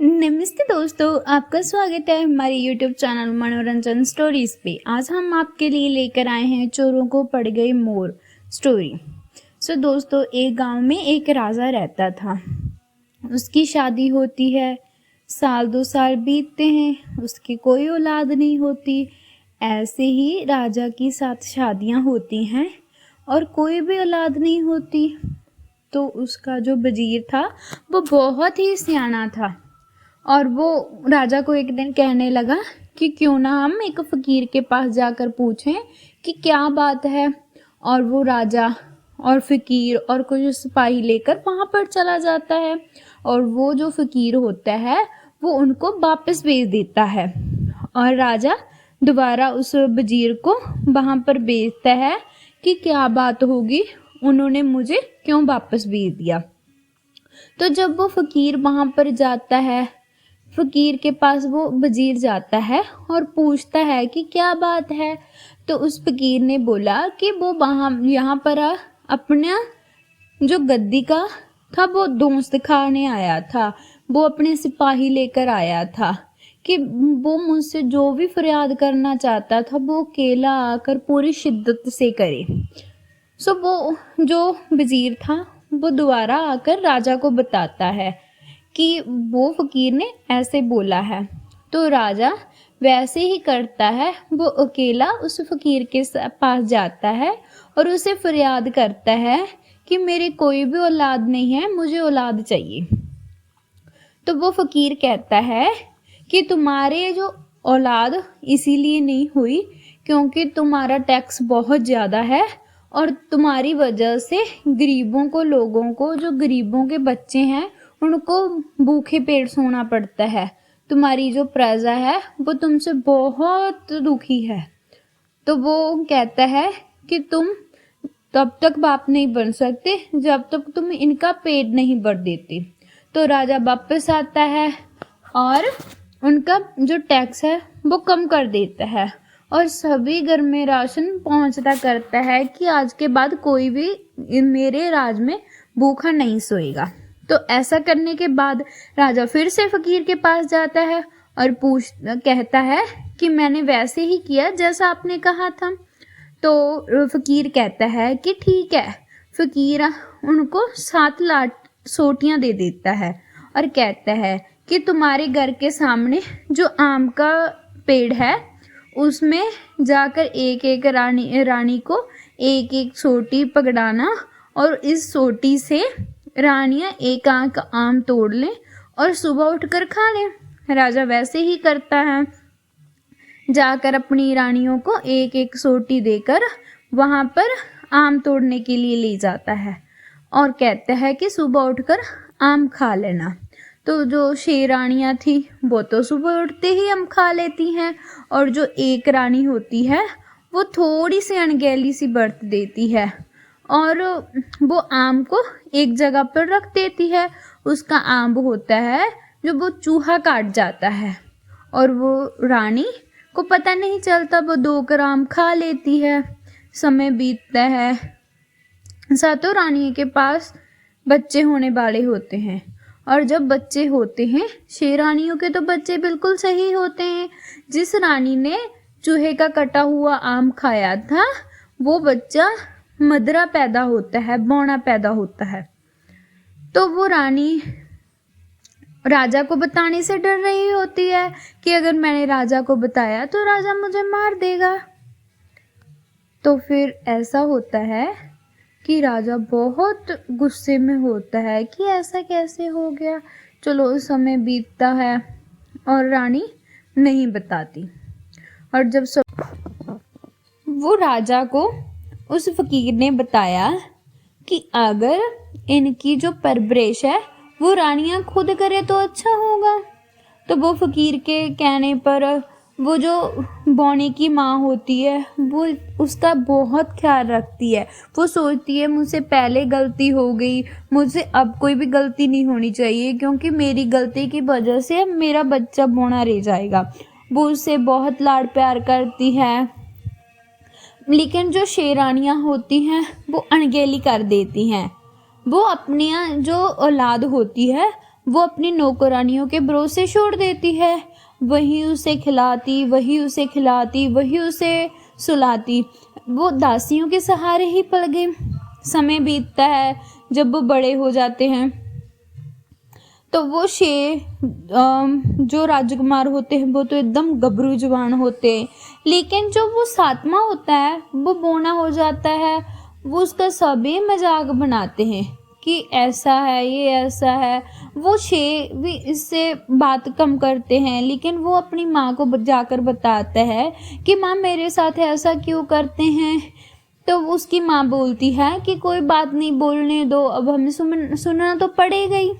नमस्ते दोस्तों, आपका स्वागत है हमारे YouTube चैनल मनोरंजन स्टोरीज पे। आज हम आपके लिए लेकर आए हैं चोरों को पड़ गई मोर स्टोरी। दोस्तों, एक गांव में एक राजा रहता था। उसकी शादी होती है, साल 2 साल बीतते हैं, उसकी कोई औलाद नहीं होती। ऐसे ही राजा की 7 शादियां होती हैं और कोई भी औलाद नहीं होती। तो उसका जो वजीर था वो बहुत ही सियाना था और वो राजा को एक दिन कहने लगा कि क्यों ना हम एक फ़कीर के पास जाकर पूछें कि क्या बात है। और वो राजा और फ़कीर और कुछ सिपाही लेकर वहाँ पर चला जाता है और वो जो फ़कीर होता है वो उनको वापस भेज देता है और राजा दोबारा उस वजीर को वहाँ पर भेजता है कि क्या बात होगी, उन्होंने मुझे क्यों वापस भेज दिया। तो जब वो फ़कीर वहाँ पर जाता है, फ़कीर के पास वो वजीर जाता है और पूछता है कि क्या बात है। तो उस फ़कीर ने बोला कि वो वहाँ यहाँ पर अपना जो गद्दी का था वो दोस्त खाने आया था, वो अपने सिपाही लेकर आया था कि वो मुझसे जो भी फरियाद करना चाहता था वो अकेला आकर पूरी शिद्दत से करे। वो जो वजीर था वो दोबारा आकर राजा को बताता है कि वो फ़कीर ने ऐसे बोला है। तो राजा वैसे ही करता है, वो अकेला उस फ़कीर के पास जाता है और उसे फरियाद करता है कि मेरी कोई भी औलाद नहीं है, मुझे औलाद चाहिए। तो वो फ़कीर कहता है कि तुम्हारे जो औलाद इसीलिए नहीं हुई क्योंकि तुम्हारा टैक्स बहुत ज़्यादा है और तुम्हारी वजह से गरीबों को, लोगों को, जो गरीबों के बच्चे हैं उनको भूखे पेट सोना पड़ता है। तुम्हारी जो प्रजा है वो तुमसे बहुत दुखी है। तो वो कहता है कि तुम तब तक बाप नहीं बन सकते जब तक तुम इनका पेट नहीं भर देते। तो राजा वापस आता है और उनका जो टैक्स है वो कम कर देता है और सभी घर में राशन पहुंचता करता है कि आज के बाद कोई भी मेरे राज में भूखा नहीं सोएगा। तो ऐसा करने के बाद राजा फिर से फ़कीर के पास जाता है और कहता है कि मैंने वैसे ही किया जैसा आपने कहा था। तो फ़कीर कहता है कि ठीक है। फ़कीर उनको 7 सोटियां दे देता है और कहता है कि तुम्हारे घर के सामने जो आम का पेड़ है उसमें जाकर एक एक रानी को एक एक सोटी पकड़ाना और इस सोटी से रानियां एक आंख आम तोड़ लें और सुबह उठकर खा लें। राजा वैसे ही करता है, जाकर अपनी रानियों को एक एक सोटी देकर वहाँ पर आम तोड़ने के लिए ले जाता है और कहता है कि सुबह उठकर आम खा लेना। तो जो 6 रानियाँ थी वो तो सुबह उठते ही आम खा लेती हैं और जो एक रानी होती है वो थोड़ी सी अनगैली सी बरत देती है और वो आम को एक जगह पर रख देती है। उसका आम होता है जो वो चूहा काट जाता है और वो रानी को पता नहीं चलता, वो 2 आम खा लेती है। समय बीतता है, सातों रानी के पास बच्चे होने वाले होते हैं और जब बच्चे होते हैं 6 रानियों के तो बच्चे बिल्कुल सही होते हैं। जिस रानी ने चूहे का कटा हुआ आम खाया था वो बच्चा मदरा पैदा होता है, बौना पैदा होता है। तो वो रानी राजा को बताने से डर रही होती है कि अगर मैंने राजा को बताया तो राजा मुझे मार देगा। तो फिर ऐसा होता है कि राजा बहुत गुस्से में होता है कि ऐसा कैसे हो गया। चलो समय बीतता है और रानी नहीं बताती और जब वो राजा को उस फ़कीर ने बताया कि अगर इनकी जो परवरिश है वो रानियां खुद करे तो अच्छा होगा। तो वो फ़कीर के कहने पर वो जो बौने की माँ होती है वो उसका बहुत ख्याल रखती है। वो सोचती है मुझसे पहले गलती हो गई, मुझसे अब कोई भी गलती नहीं होनी चाहिए क्योंकि मेरी गलती की वजह से मेरा बच्चा बौना रह जाएगा। वो उससे बहुत लाड प्यार करती है, लेकिन जो 6 रानियाँ होती हैं वो अनगेली कर देती हैं। वो अपनी जो औलाद होती है वो अपनी नौकरानियों के भरोसे छोड़ देती है। वही उसे खिलाती, वही उसे खिलाती, वही उसे सुलाती। वो दासियों के सहारे ही पड़ गए। समय बीतता है, जब वो बड़े हो जाते हैं तो वो जो राजकुमार होते हैं वो तो एकदम गबरू जवान होते हैं, लेकिन जो वो सातवां होता है वो बौना हो जाता है। वो उसका सभी मजाक बनाते हैं कि ऐसा है, ये ऐसा है। वो भी इससे बात कम करते हैं, लेकिन वो अपनी माँ को जाकर बताता है कि माँ मेरे साथ ऐसा क्यों करते हैं। तो उसकी माँ बोलती है कि कोई बात नहीं, बोलने दो, अब हमें सुनना तो पड़ेगा ही।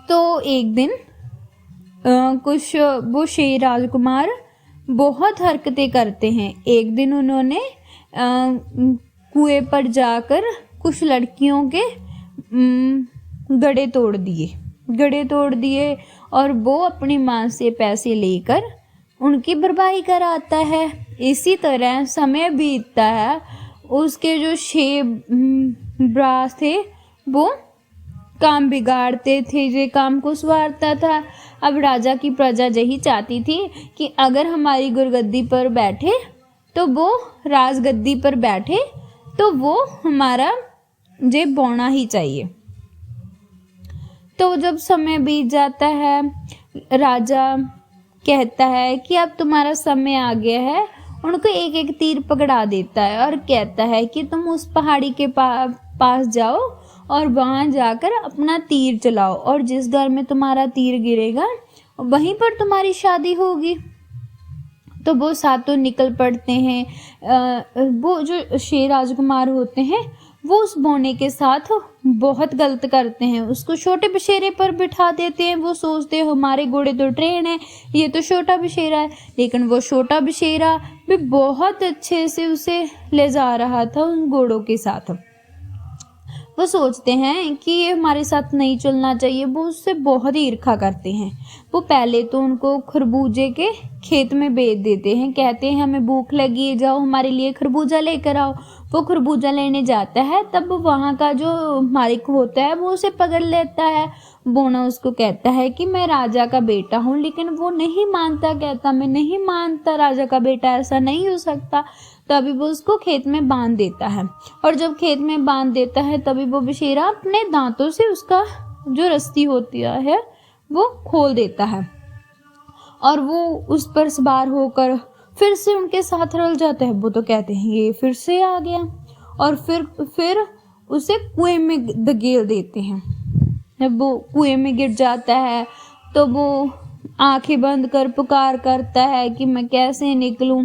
तो एक दिन कुछ वो शेर राजकुमार बहुत हरकतें करते हैं। एक दिन उन्होंने कुएं पर जाकर कुछ लड़कियों के गड़े तोड़ दिए और वो अपनी माँ से पैसे लेकर उनकी बर्बादी कराता है। इसी तरह समय बीतता है। उसके जो 6 ब्रास थे वो काम बिगाड़ते थे, ये काम को संवारता था। अब राजा की प्रजा यही चाहती थी कि अगर हमारी गुरगद्दी पर बैठे तो वो राजगद्दी पर बैठे तो वो हमारा ये बौना ही चाहिए। तो जब समय बीत जाता है, राजा कहता है कि अब तुम्हारा समय आ गया है। उनको एक एक तीर पकड़ा देता है और कहता है कि तुम उस पहाड़ी के पास जाओ और वहां जाकर अपना तीर चलाओ, और जिस घर में तुम्हारा तीर गिरेगा वहीं पर तुम्हारी शादी होगी। तो वो सातों निकल पड़ते हैं। वो जो शेर राजकुमार होते हैं वो उस बौने के साथ बहुत गलत करते हैं। उसको छोटे बशेरे पर बिठा देते हैं। वो सोचते हैं हमारे घोड़े तो ट्रेन है, ये तो छोटा बशेरा है। लेकिन वो छोटा बशेरा भी बहुत अच्छे से उसे ले जा रहा था उन घोड़ों के साथ। वो सोचते हैं कि ये हमारे साथ नहीं चलना चाहिए। वो उससे बहुत ही ईर्ष्या करते हैं। वो पहले तो उनको खरबूजे के खेत में भेज देते हैं। कहते हैं हमें भूख लगी है, जाओ हमारे लिए खरबूजा लेकर आओ। वो खरबूजा लेने जाता है, तब वहाँ का जो मालिक होता है वो उसे पकड़ लेता है। बोना उसको कहता है कि मैं राजा का बेटा हूँ, लेकिन वो नहीं मानता। कहता मैं नहीं मानता, राजा का बेटा ऐसा नहीं हो सकता। तभी वो उसको खेत में बांध देता है, और जब खेत में बांध देता है तभी वो बशेरा अपने दांतों से उसका जो रस्सी होती है वो खोल देता है, और वो उस पर सवार होकर फिर से उनके साथ रल जाता है। वो तो कहते हैं ये फिर से आ गया, और फिर उसे कुएं में धकेल देते हैं। जब वो कुएं में गिर जाता है तो वो आंखें बंद कर पुकार करता है कि मैं कैसे निकलूं।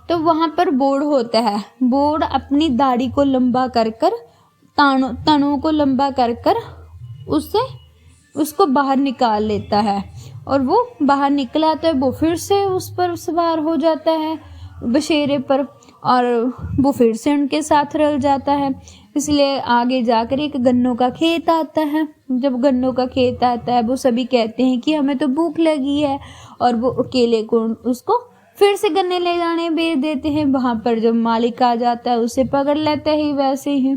तो वहां पर बोर्ड होता है। बोर्ड अपनी दाढ़ी को लंबा कर कर, तनों को लंबा कर कर उसको बाहर निकाल लेता है, और वो बाहर निकल आता है। वो फिर से उस पर सवार हो जाता है बशेरे पर, और वो फिर से उनके साथ रल जाता है। इसलिए आगे जाकर एक गन्नों का खेत आता है। जब गन्नों का खेत आता है वो सभी कहते हैं कि हमें तो भूख लगी है, और वो अकेले को उसको फिर से गन्ने ले जाने भेज देते हैं। वहां पर जब मालिक आ जाता है उसे पकड़ लेता ही वैसे ही,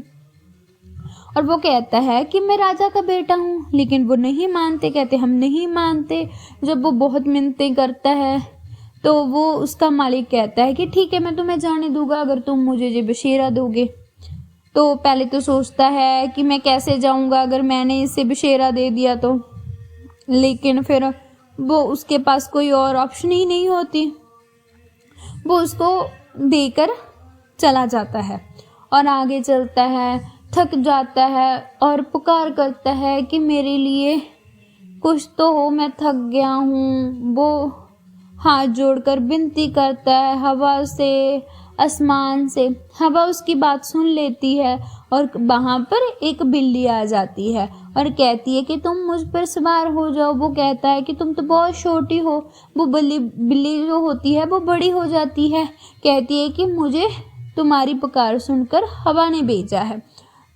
और वो कहता है कि मैं राजा का बेटा हूँ, लेकिन वो नहीं मानते। कहते हम नहीं मानते। जब वो बहुत मिन्नतें करता है तो वो उसका मालिक कहता है कि ठीक है मैं तुम्हें जाने दूंगा अगर तुम मुझे ये बशेरा दोगे। तो पहले तो सोचता है कि मैं कैसे जाऊंगा अगर मैंने इसे बशेरा दे दिया तो, लेकिन फिर वो उसके पास कोई और ऑप्शन ही नहीं होती। वो उसको देकर चला जाता है और आगे चलता है, थक जाता है और पुकार करता है कि मेरे लिए कुछ तो हो, मैं थक गया हूँ। वो हाथ जोड़कर विनती करता है हवा से, आसमान से। हवा उसकी बात सुन लेती है, और वहाँ पर एक बिल्ली आ जाती है और कहती है कि तुम मुझ पर सवार हो जाओ। वो कहता है कि तुम तो बहुत छोटी हो। वो बिल्ली जो होती है वो बड़ी हो जाती है, कहती है कि मुझे तुम्हारी पुकार सुनकर हवा ने भेजा है।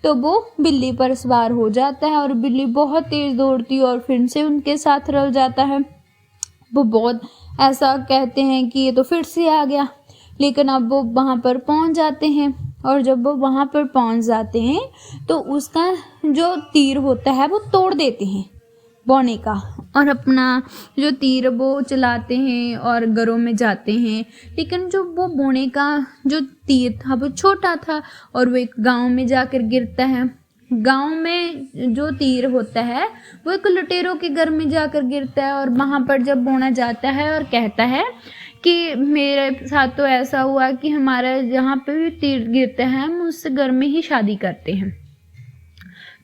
तो वो बिल्ली पर सवार हो जाता है, और बिल्ली बहुत तेज दौड़ती है और फिर से उनके साथ रल जाता है। वो बहुत ऐसा कहते हैं कि ये तो फिर से आ गया, लेकिन अब वो वहाँ पर पहुँच जाते हैं। और जब वो वहाँ पर पहुँच जाते हैं तो उसका जो तीर होता है वो तोड़ देते हैं बौने का, और अपना जो तीर वो चलाते हैं और घरों में जाते हैं। लेकिन जो वो बौने का जो तीर था वो छोटा था और वो एक गांव में जाकर गिरता है। गांव में जो तीर होता है वो एक लुटेरों के घर में जाकर गिरता है, और वहाँ पर जब बौना जाता है और कहता है कि मेरे साथ तो ऐसा हुआ कि हमारा जहाँ पे भी तीर गिरता है हम उस घर में ही शादी करते हैं।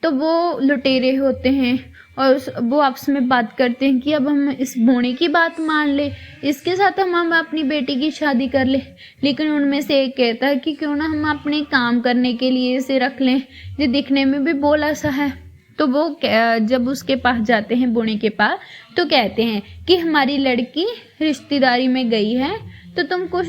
तो वो लुटेरे होते हैं और वो आपस में बात करते हैं कि अब हम इस बौने की बात मान ले, इसके साथ हम अपनी बेटी की शादी कर ले। लेकिन उनमें से एक कहता है कि क्यों ना हम अपने काम करने के लिए इसे रख लें, जो दिखने में भी बोला सा है। तो वो जब उसके पास जाते हैं बौने के पास तो कहते हैं कि हमारी लड़की रिश्तेदारी में गई है, तो तुम कुछ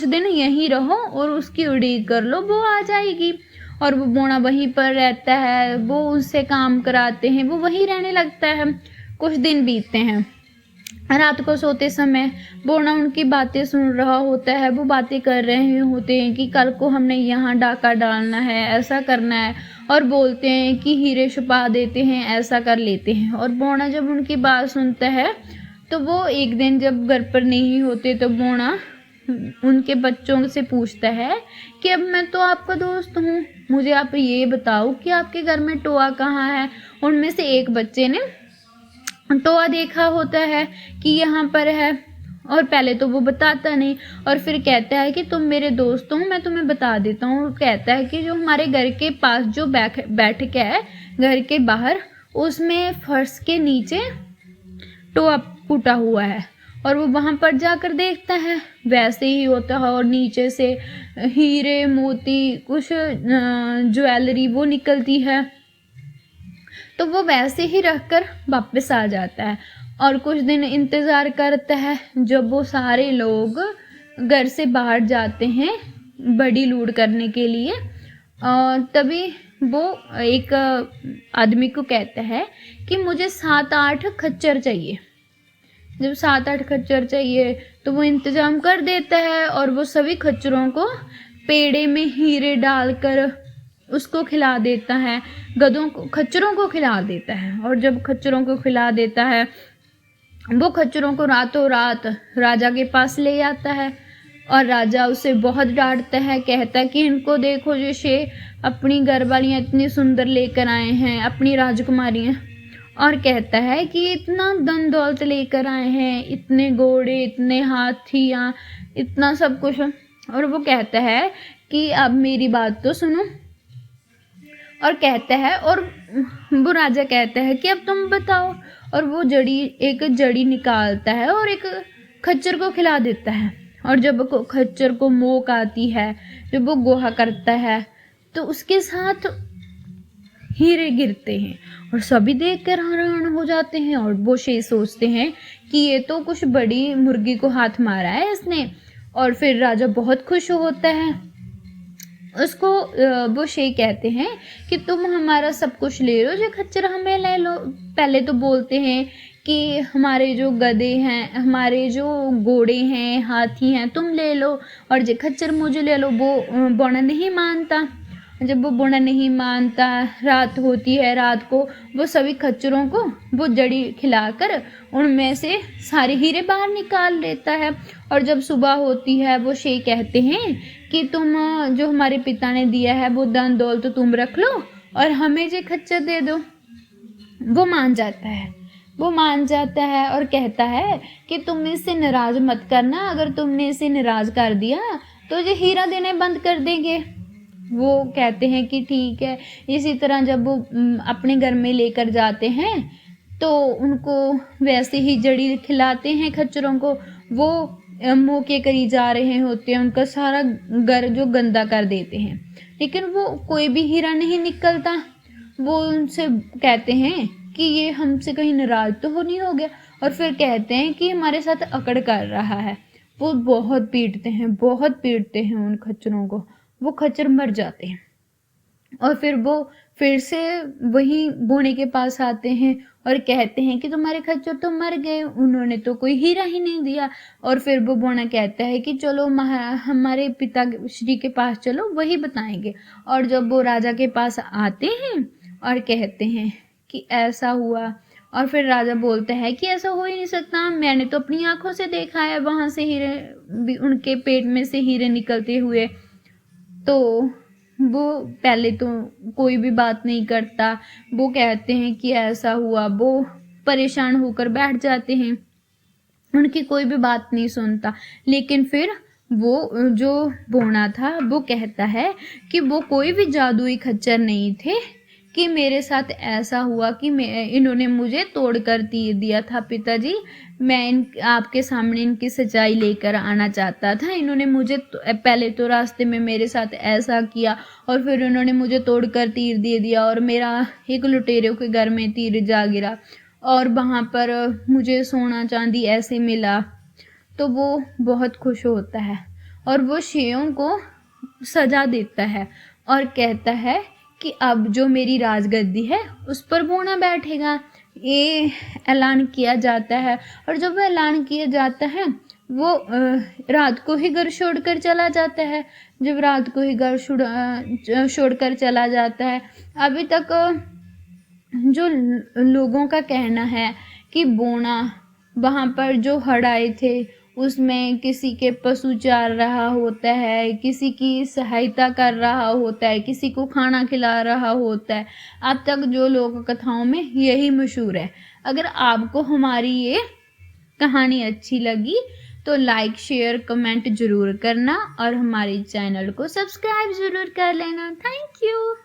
दिन यहीं रहो और उसकी उड़ीक कर लो, वो आ जाएगी। और वो बौना वहीं पर रहता है, वो उससे काम कराते हैं, वो वहीं रहने लगता है। कुछ दिन बीतते हैं। रात को सोते समय बौना उनकी बातें सुन रहा होता है। वो बातें कर रहे होते हैं कि कल को हमने यहाँ डाका डालना है, ऐसा करना है, और बोलते हैं कि हीरे छुपा देते हैं, ऐसा कर लेते हैं। और बौना जब उनकी बात सुनता है तो वो एक दिन जब घर पर नहीं होते तो बौना उनके बच्चों से पूछता है कि अब मैं तो आपका दोस्त हूँ, मुझे आप ये बताओ कि आपके घर में टोआ कहाँ है। उनमें से एक बच्चे ने टोआ देखा होता है कि यहाँ पर है, और पहले तो वो बताता नहीं और फिर कहता है कि तुम मेरे दोस्त हो, मैं तुम्हें बता देता हूँ। कहता है कि जो हमारे घर के पास जो बैठक है घर के बाहर, उसमें फर्श के नीचे टोआ फूटा हुआ है, और वो वहाँ पर जाकर देखता है वैसे ही होता है, और नीचे से हीरे मोती कुछ ज्वेलरी वो निकलती है। तो वो वैसे ही रखकर वापस आ जाता है और कुछ दिन इंतज़ार करता है जब वो सारे लोग घर से बाहर जाते हैं बड़ी लूट करने के लिए। और तभी वो एक आदमी को कहता है कि मुझे 7-8 खच्चर चाहिए। जब 7-8 खच्चर चाहिए तो वो इंतज़ाम कर देता है और वो सभी खच्चरों को पेड़े में हीरे डालकर उसको खिला देता है, गधों को खच्चरों को खिला देता है। और जब खच्चरों को खिला देता है वो खच्चरों को रातों रात राजा के पास ले आता है, और राजा उसे बहुत डांटता है, कहता है कि इनको देखो जैसे अपनी घरवालियाँ इतनी सुंदर लेकर आए हैं, अपनी राजकुमारियाँ, और कहता है कि इतना धन दौलत लेकर आए हैं, इतने घोड़े, इतने हाथियाँ, इतना सब कुछ। और वो कहता है कि अब मेरी बात तो सुनो, और कहता है, और वो राजा कहता है कि अब तुम बताओ। और वो एक जड़ी निकालता है और एक खच्चर को खिला देता है, और जब खच्चर को मोक आती है, जब वो गोहा करता है तो उसके साथ हीरे गिरते हैं और सभी देखकर हैरान हो जाते हैं। और वो शेर सोचते हैं कि ये तो कुछ बड़ी मुर्गी को हाथ मारा है इसने। और फिर राजा बहुत खुश होता है। उसको वो शेर कहते हैं कि तुम हमारा सब कुछ ले लो, जो खच्चर हमें ले लो। पहले तो बोलते हैं कि हमारे जो गधे हैं, हमारे जो घोड़े हैं, हाथी हैं, तुम ले लो, और जो खच्चर मुझे ले लो। वो बौना नहीं मानता। जब वो बौना नहीं मानता, रात होती है, रात को वो सभी खच्चरों को वो जड़ी खिलाकर उनमें से सारे हीरे बाहर निकाल लेता है। और जब सुबह होती है वो शेर कहते हैं कि तुम जो हमारे पिता ने दिया है वो धन दौलत तो तुम रख लो और हमें जो खच्चर दे दो। वो मान जाता है और कहता है कि तुम इससे नाराज मत करना, अगर तुमने इसे नाराज कर दिया तो ये हीरा देने बंद कर देंगे। वो कहते हैं कि ठीक है। इसी तरह जब वो अपने घर में लेकर जाते हैं तो उनको वैसे ही जड़ी खिलाते हैं खच्चरों को। वो मुँह के करीब जा रहे होते हैं, उनका सारा घर जो गंदा कर देते हैं, लेकिन वो कोई भी हीरा नहीं निकलता। वो उनसे कहते हैं कि ये हमसे कहीं नाराज तो नहीं हो गया, और फिर कहते हैं कि हमारे साथ अकड़ कर रहा है। वो बहुत पीटते हैं उन खच्चरों को। वो खच्चर मर जाते हैं और फिर वो फिर से वही बोने के पास आते हैं और कहते हैं कि तुम्हारे खच्चर तो मर गए, उन्होंने तो कोई हीरा ही नहीं दिया। और फिर वो बोना कहता है कि चलो हमारे पिता श्री के पास चलो, वही बताएंगे। और जब वो राजा के पास आते हैं और कहते हैं कि ऐसा हुआ, और फिर राजा बोलता है कि ऐसा हो ही नहीं सकता, मैंने तो अपनी आंखों से देखा है वहां से हीरे, उनके पेट में से हीरे निकलते हुए। तो वो पहले तो कोई भी बात नहीं करता, वो कहते हैं कि ऐसा हुआ, वो परेशान होकर बैठ जाते हैं, उनकी कोई भी बात नहीं सुनता। लेकिन फिर वो जो बोना था वो कहता है कि वो कोई भी जादुई खच्चर नहीं थे, कि मेरे साथ ऐसा हुआ कि इन्होंने मुझे तोड़कर तीर दिया था पिताजी, मैं आपके सामने इनकी सच्चाई लेकर आना चाहता था। इन्होंने मुझे पहले तो रास्ते में मेरे साथ ऐसा किया और फिर उन्होंने मुझे तोड़कर तीर दे दिया और मेरा एक लुटेरों के घर में तीर जा गिरा और वहाँ पर मुझे सोना चांदी ऐसे मिला। तो वो बहुत खुश होता है और वो शेरों को सजा देता है और कहता है कि अब जो मेरी राजगद्दी है उस पर बोना बैठेगा। ये ऐलान किया जाता है और जब ऐलान किया जाता है वो रात को ही घर छोड़कर चला जाता है। जब रात को ही घर छोड़कर चला जाता है, अभी तक जो लोगों का कहना है कि बोना वहाँ पर जो हड़ आए थे उसमें किसी के पशु चार रहा होता है, किसी की सहायता कर रहा होता है, किसी को खाना खिला रहा होता है। अब तक जो लोक कथाओं में यही मशहूर है। अगर आपको हमारी ये कहानी अच्छी लगी तो लाइक शेयर कमेंट ज़रूर करना और हमारे चैनल को सब्सक्राइब ज़रूर कर लेना। Thank you.